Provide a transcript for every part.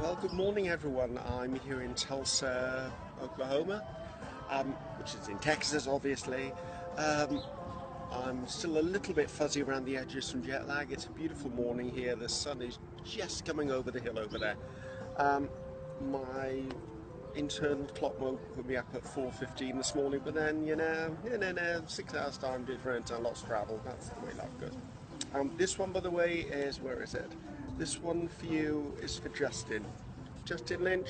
Well, good morning, everyone. I'm here in Tulsa, Oklahoma, which is in Texas, obviously. I'm still a little bit fuzzy around the edges from jet lag. It's a beautiful morning here. The sun is just coming over the hill over there. My internal clock woke me up at 4:15 this morning, but then, 6 hours time difference and lots of travel. That's the way life goes. This one, by the way, is, where is it? This one for you is for Justin. Justin Lynch.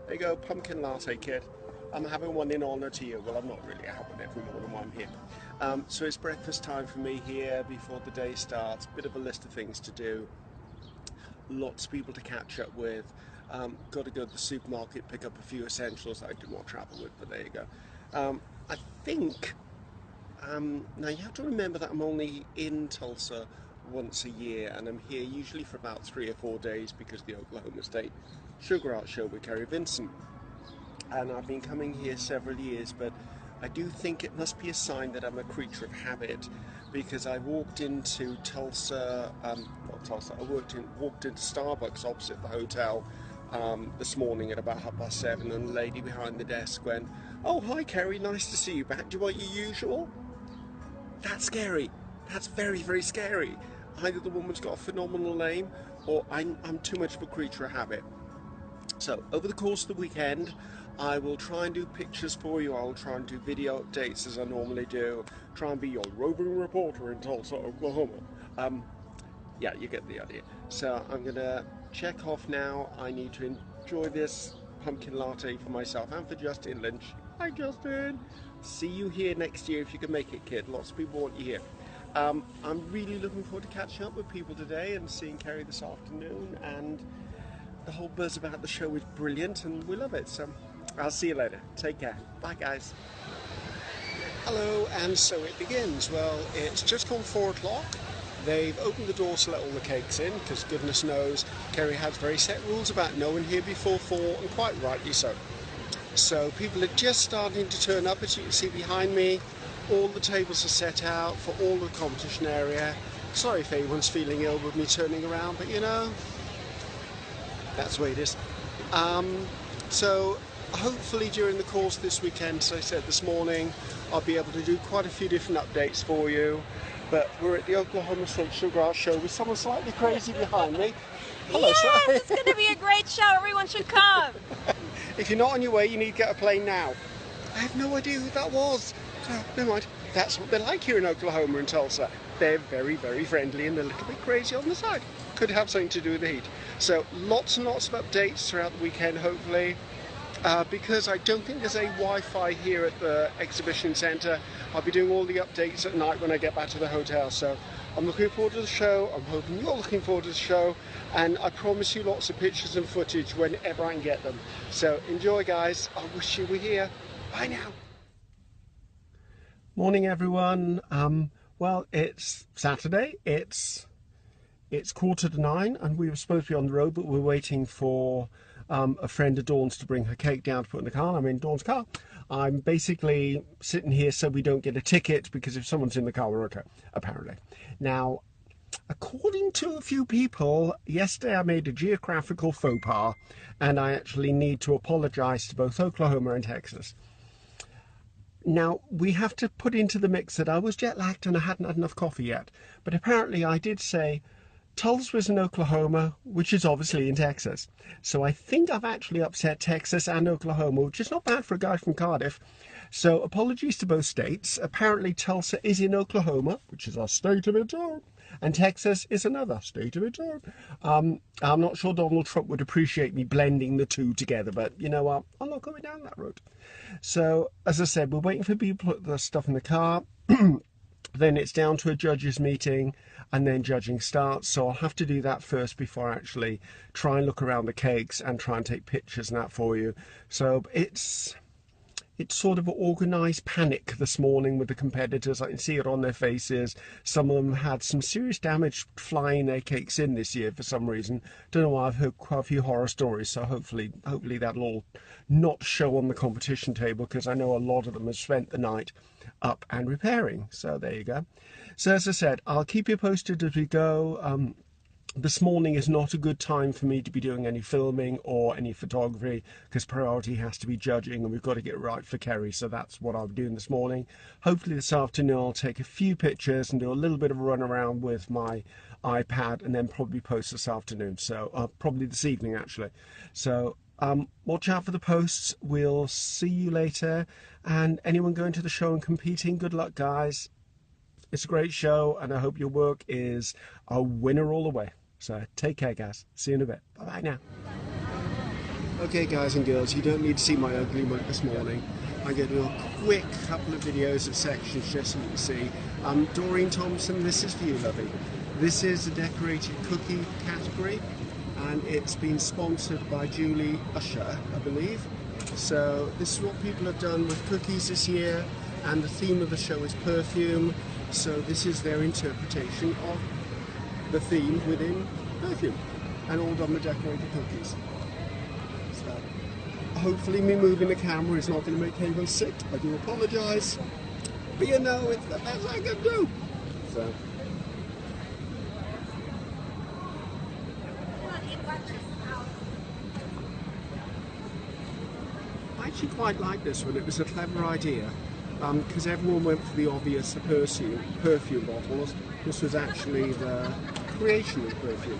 There you go, pumpkin latte, kid. I'm having one in honour to you. Well, I'm not really out one every morning while I'm here. So it's breakfast time for me here before the day starts. Bit of a list of things to do. Lots of people to catch up with. Got to go to the supermarket, pick up a few essentials that I do not travel with, but there you go. I think, now you have to remember that I'm only in Tulsa once a year, and I'm here usually for about 3 or 4 days because of the Oklahoma State Sugar Art Show with Ceri Vincent. And I've been coming here several years, but I do think it must be a sign that I'm a creature of habit, because I walked into Tulsa, I walked into Starbucks opposite the hotel this morning at about 7:30, and the lady behind the desk went, "Oh, hi Ceri, nice to see you back. Do you want your usual?" That's scary. That's very, very scary. Either the woman's got a phenomenal name, or I'm too much of a creature of habit. So, over the course of the weekend, I will try and do pictures for you. I will try and do video updates as I normally do. Try and be your roving reporter in Tulsa, Oklahoma. Yeah, you get the idea. So, I'm going to check off now. I need to enjoy this pumpkin latte for myself and for Justin Lynch. Hi, Justin. See you here next year if you can make it, kid. Lots of people want you here. I'm really looking forward to catching up with people today and seeing Ceri this afternoon, and the whole buzz about the show is brilliant and we love it. So I'll see you later. Take care. Bye, guys. Hello, and so it begins. Well, it's just gone 4 o'clock. They've opened the doors to let all the cakes in, because goodness knows Ceri has very set rules about no one here before 4, and quite rightly so. So people are just starting to turn up. As you can see behind me, all the tables are set out for all the competition area. Sorry if anyone's feeling ill with me turning around, but that's the way it is. So hopefully during the course of this weekend, as I said this morning, I'll be able to do quite a few different updates for you. But we're at the Oklahoma State Sugar Art Show with someone slightly crazy behind me. Hello, yes, sir. It's going to be a great show. Everyone should come. If you're not on your way, you need to get a plane now. I have no idea who that was. Oh, never mind. That's what they're like here in Oklahoma and Tulsa. They're very, very friendly and a little bit crazy on the side. Could have something to do with the heat. So lots and lots of updates throughout the weekend, hopefully. Because I don't think there's a Wi-Fi here at the exhibition centre. I'll be doing all the updates at night when I get back to the hotel. So I'm looking forward to the show. I'm hoping you're looking forward to the show. And I promise you lots of pictures and footage whenever I can get them. So enjoy, guys. I wish you were here. Bye now. Morning, everyone. Well, it's Saturday. It's 9:15, and we were supposed to be on the road, but we're waiting for a friend of Dawn's to bring her cake down to put in the car. I'm in Dawn's car. I'm basically sitting here so we don't get a ticket, because if someone's in the car, we're okay, apparently. Now, according to a few people, yesterday I made a geographical faux pas, and I actually need to apologise to both Oklahoma and Texas. Now, we have to put into the mix that I was jet-lagged and I hadn't had enough coffee yet. But apparently I did say Tulsa was in Oklahoma, which is obviously in Texas. So I think I've actually upset Texas and Oklahoma, which is not bad for a guy from Cardiff. So apologies to both states. Apparently Tulsa is in Oklahoma, which is a state of its own, and Texas is another state of its own. I'm not sure Donald Trump would appreciate me blending the two together, but you know what? I'm not going down that road. So, as I said, we're waiting for people to put the stuff in the car. Then it's down to a judges meeting, and then judging starts. So I'll have to do that first before I actually try and look around the cakes and try and take pictures and that for you. So it's sort of an organised panic this morning with the competitors. I can see it on their faces. Some of them had some serious damage flying their cakes in this year for some reason. Don't know why. I've heard quite a few horror stories, so hopefully that'll all not show on the competition table, because I know a lot of them have spent the night up and repairing. So there you go. So as I said, I'll keep you posted as we go. This morning is not a good time for me to be doing any filming or any photography because priority has to be judging and we've got to get it right for Ceri, so that's what I'll be doing this morning. Hopefully this afternoon I'll take a few pictures and do a little bit of a run around with my iPad and then probably post this afternoon, so probably this evening actually. So watch out for the posts. We'll see you later, and anyone going to the show and competing, good luck guys. It's a great show and I hope your work is a winner all the way. So take care guys, see you in a bit, bye bye now. Okay guys and girls, you don't need to see my ugly mug this morning. I'm going to do a quick couple of videos of sections just so you can see. Doreen Thompson, this is for you lovey. This is a decorated cookie category and it's been sponsored by Julie Usher, I believe. So this is what people have done with cookies this year, and the theme of the show is perfume. So this is their interpretation of the theme within perfume, and all done with decorated cookies. So hopefully me moving the camera is not going to make anyone sick. I do apologise, but you know it's the best I can do. So. I actually quite like this one. It was a clever idea because everyone went for the obvious perfume bottles. This was actually the creation of perfume.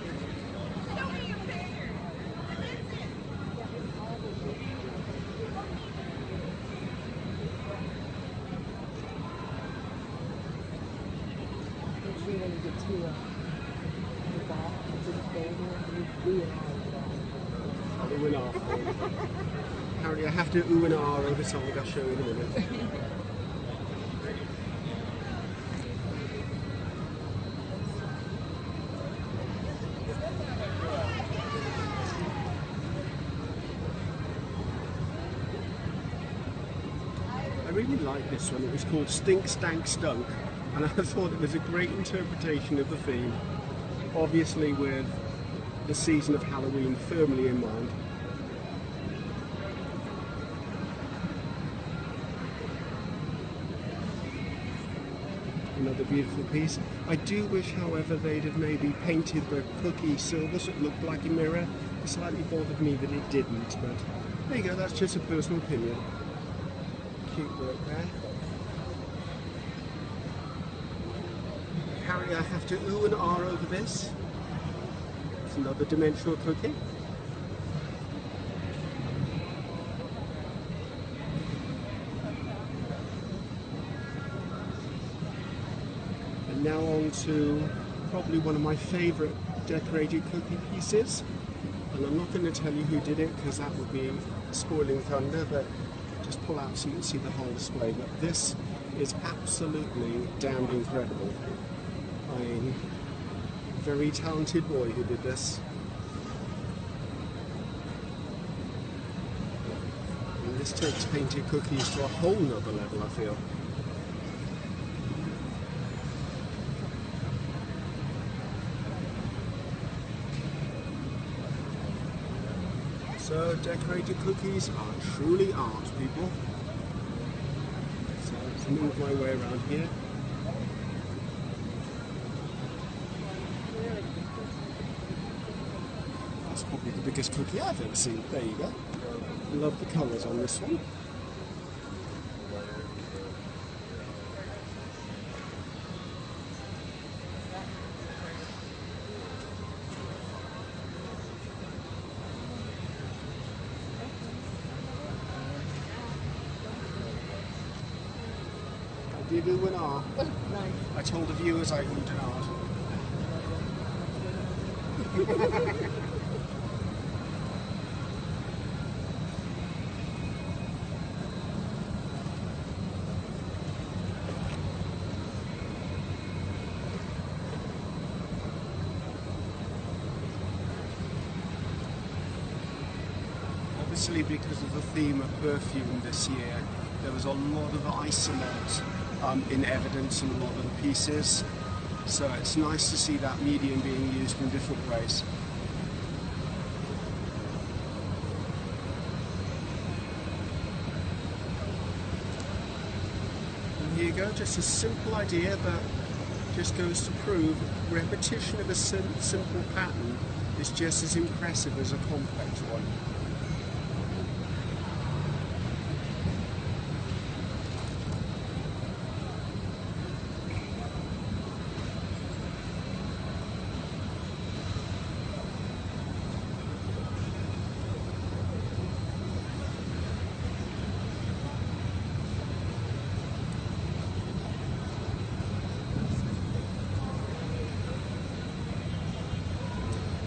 Apparently I have to ooh and ah over song I'll show you in a minute. I really like this one. It was called Stink Stank Stunk, and I thought it was a great interpretation of the theme, obviously with the season of Halloween firmly in mind. Another beautiful piece. I do wish, however, they'd have maybe painted the cookie silver so it looked like a mirror. It slightly bothered me that it didn't, but there you go, that's just a personal opinion. Cute work there. Apparently I have to ooh and ah over this. It's another dimensional cookie. And now on to probably one of my favourite decorated cookie pieces. And I'm not going to tell you who did it because that would be spoiling thunder, but just pull out so you can see the whole display. But this is absolutely damned incredible. I mean, very talented boy who did this. And this takes painted cookies to a whole nother level, I feel. So decorated cookies are truly art, people. So let's move my way around here. That's probably the biggest cookie I've ever seen. There you go. Love the colours on this one. Did ooh and ah. I told the viewers I oohed and ah. Obviously, because of the theme of perfume this year, there was a lot of isolate in evidence in a lot of the pieces, so it's nice to see that medium being used in different ways. And here you go, just a simple idea, but just goes to prove repetition of a simple pattern is just as impressive as a complex one.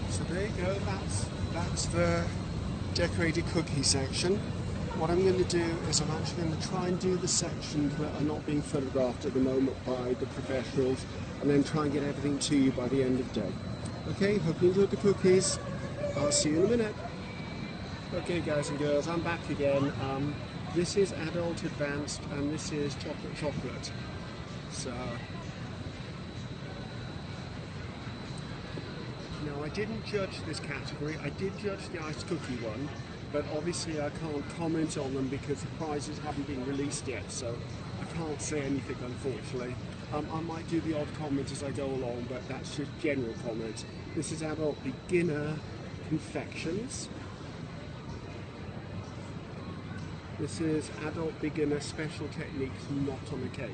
So there you go, that's the decorated cookie section. What I'm going to do is I'm actually going to try and do the sections that are not being photographed at the moment by the professionals, and then try and get everything to you by the end of the day. Okay, hope you enjoyed the cookies. I'll see you in a minute. Okay guys and girls, I'm back again. This is adult advanced and this is chocolate. So now I didn't judge this category, I did judge the iced cookie one, but obviously I can't comment on them because the prizes haven't been released yet, so I can't say anything unfortunately. I might do the odd comment as I go along, but that's just general comment. This is adult beginner confections. This is adult beginner special techniques not on a cake.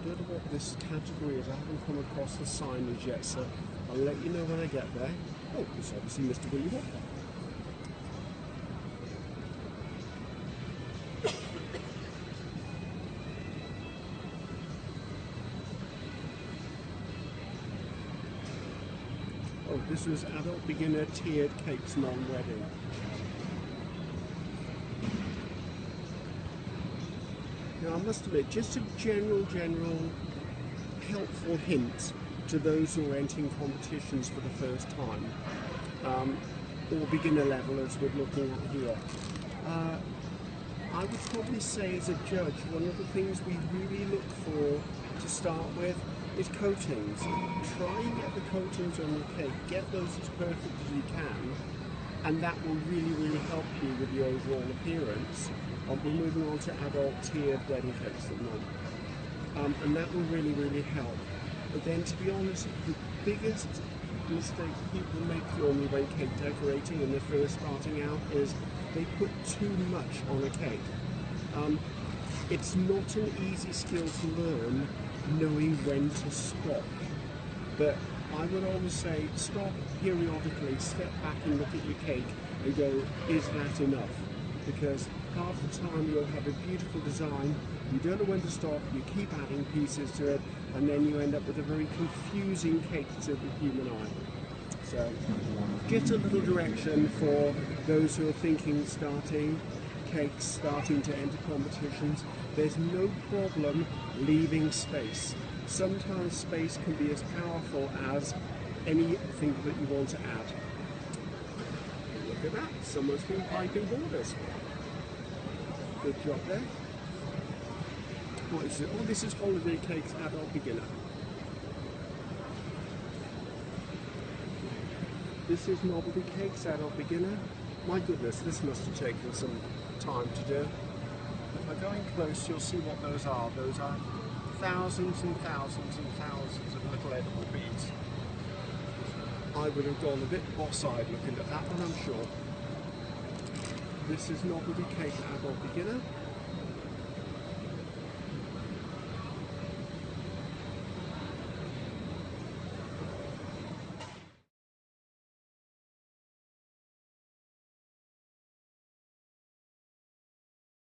I don't know what this category is, I haven't come across the signage yet, so I'll let you know when I get there. Oh, it's obviously Mr. Willy Wonka. Oh, this was adult beginner tiered cakes non-wedding. Now I must admit, just a general helpful hint to those who are entering competitions for the first time, or beginner level as we're looking at here. I would probably say as a judge, one of the things we really look for to start with is coatings. Try and get the coatings on your cake, get those as perfect as you can, and that will really help you with the overall appearance. We're moving on to adult tiered wedding cakes at the moment, and that will really help. But then, to be honest, the biggest mistake people make normally when cake decorating and they're first starting out is they put too much on a cake. It's not an easy skill to learn, knowing when to stop. But I would always say stop periodically, step back and look at your cake and go, is that enough? Because half the time you'll have a beautiful design, you don't know when to stop, you keep adding pieces to it, and then you end up with a very confusing cake to the human eye. So just a little direction for those who are thinking starting cakes, starting to enter competitions. There's no problem leaving space. Sometimes space can be as powerful as anything that you want to add. Look at that, someone's been piping borders. Good job there. What is it? Oh, this is Holiday Cakes Adult Beginner. This is Novelty Cakes Adult Beginner. My goodness, this must have taken some time to do. If I go in close, you'll see what those are. Those are thousands and thousands and thousands of little edible beads. I would have gone a bit boss-eyed looking at that one, I'm sure. This is Novelty Cake Adult Beginner.